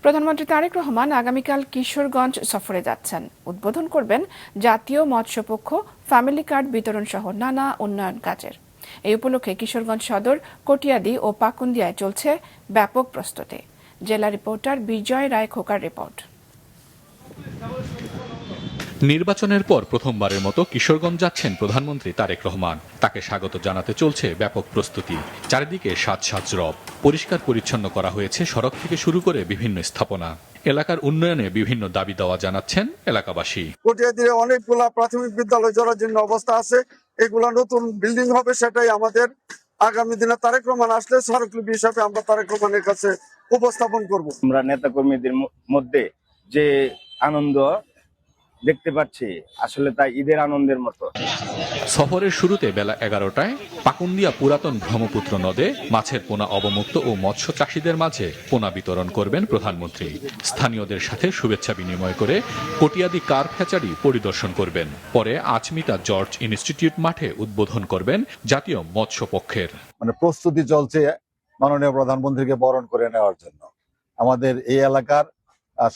প্রধানমন্ত্রী তারেক রহমান আগামীকাল কিশোরগঞ্জ সফরে যাচ্ছেন। উদ্বোধন করবেন জাতীয় মৎস্যপক্ষ, ফ্যামিলি কার্ড বিতরণ সহ নানা উন্নয়ন কাজের। এই উপলক্ষে কিশোরগঞ্জ সদর, কটিয়াদী ও পাকুন্দিয়ায় চলছে ব্যাপক প্রস্তুতি। জেলা রিপোর্টার বিজয় রায় খোকার রিপোর্ট। নির্বাচনের পর প্রথমবারের মতো কিশোরগঞ্জ যাচ্ছেন প্রধানমন্ত্রী তারেক রহমান। তাকে স্বাগত জানাতে চলছে ব্যাপক প্রস্তুতি। চারিদিকে সাজ সাজ রব, পরিষ্কার পরিচ্ছন্ন করা হয়েছে সড়ক থেকে শুরু করে বিভিন্ন স্থাপনা। এলাকার উন্নয়নে বিভিন্ন দাবি দাওয়া জানাচ্ছেন এলাকাবাসী। কটিয়াদীর অনেকগুলা প্রাথমিক বিদ্যালয় জরার জন্য অবস্থা আছে, এগুলা নতুন বিল্ডিং হবে, সেটাই আমাদের আগামী দিনে তারেক রহমান আসলে স্মারকলিপি হিসাবে আমরা তারেক রহমানের কাছে উপস্থাপন করব। আমরা নেতা কর্মীদের মধ্যে যে আনন্দ দেখতে পাচ্ছি, আসলে তা ঈদের আনন্দের মতো। সফরের শুরুতে বেলা 11টায় পাকুন্দিয়া পুরাতন ব্রহ্মপুত্র নদে মাছের পোনা অবমুক্ত ও মৎস্য চাষীদের মাঝে পোনা বিতরণ করবেন প্রধানমন্ত্রী। স্থানীয়দের সাথে শুভেচ্ছা বিনিময় করে কটিয়াদী কার ফ্যাচারি পরিদর্শন করবেন। পরে আচমিতা জর্জ ইনস্টিটিউট মাঠে উদ্বোধন করবেন জাতীয় মৎস্য পক্ষের। প্রস্তুতি চলছে মাননীয় প্রধানমন্ত্রীকে বরণ করে নেওয়ার জন্য। আমাদের এই এলাকার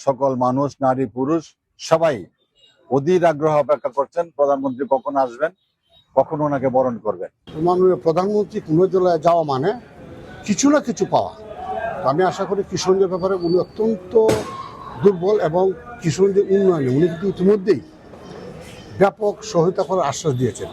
সকল মানুষ, নারী পুরুষ সবাই অধীর আগ্রহ অপেক্ষা করছেন প্রধানমন্ত্রী কখন আসবেন, কখন ওনাকে বরণ করবেন। মাননীয় প্রধানমন্ত্রী কোনো জেলায় যাওয়া মানে কিছু না কিছু পাওয়া। আমি আশা করি কিশোরগঞ্জের ব্যাপারে উনি অত্যন্ত দুর্বল এবং কিশোরগঞ্জের উন্নয়নে উনি কিন্তু ইতিমধ্যেই ব্যাপক সহায়তা করার আশ্বাস দিয়েছেন।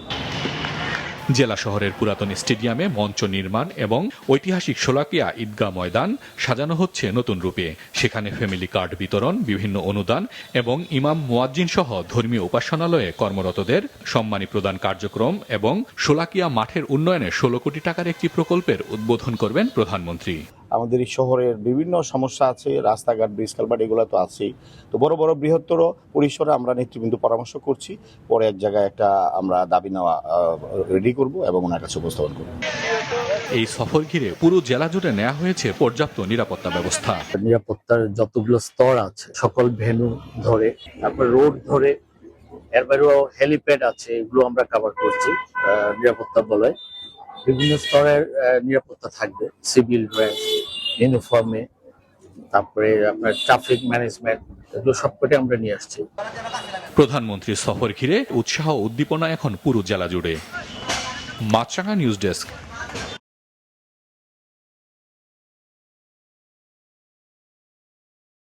জেলা শহরের পুরাতন স্টেডিয়ামে মঞ্চ নির্মাণ এবং ঐতিহাসিক শোলাকিয়া ঈদগাহ ময়দান সাজানো হচ্ছে নতুন রূপে। সেখানে ফ্যামিলি কার্ড বিতরণ, বিভিন্ন অনুদান এবং ইমাম মুয়াজ্জিন সহ ধর্মীয় উপাসনালয়ে কর্মরতদের সম্মানী প্রদান কার্যক্রম এবং শোলাকিয়া মাঠের উন্নয়নে 16 কোটি টাকার একটি প্রকল্পের উদ্বোধন করবেন প্রধানমন্ত্রী। আমাদের এই শহরের বিভিন্ন সমস্যা আছে, রাস্তাঘাট, ব্রিজ কালভার্ট, এগুলো তো আছেই। তো বড় বড় বৃহত্তর পরিসরে আমরা নেতৃবৃন্দ পরামর্শ করছি, পরে এক জায়গায় একটা আমরা দাবি নেওয়া রেডি করব এবং ওনার কাছে উপস্থাপন করব। এই সফর ঘিরে পুরো জেলা জুড়ে নেওয়া হয়েছে পর্যাপ্ত নিরাপত্তা ব্যবস্থা। নিরাপত্তার যতগুলো স্তর আছে, সকল ভেন্যু ধরে, তারপর রোড ধরে, এর বাইরেও হেলিপ্যাড আছে, এগুলো আমরা কভার করছি নিরাপত্তা বলয়। বিভিন্ন স্তরের নিরাপত্তা থাকবে, সিভিল ড্রেস, ইউনিফর্মে, তারপরে আপনার ট্রাফিক ম্যানেজমেন্ট, এগুলো সবকটাই আমরা নিয়ে আসছি। প্রধানমন্ত্রীর সফর ঘিরে উৎসাহ উদ্দীপনা এখন পুরো জেলা জুড়ে। মাছরাঙা নিউজ ডেস্ক।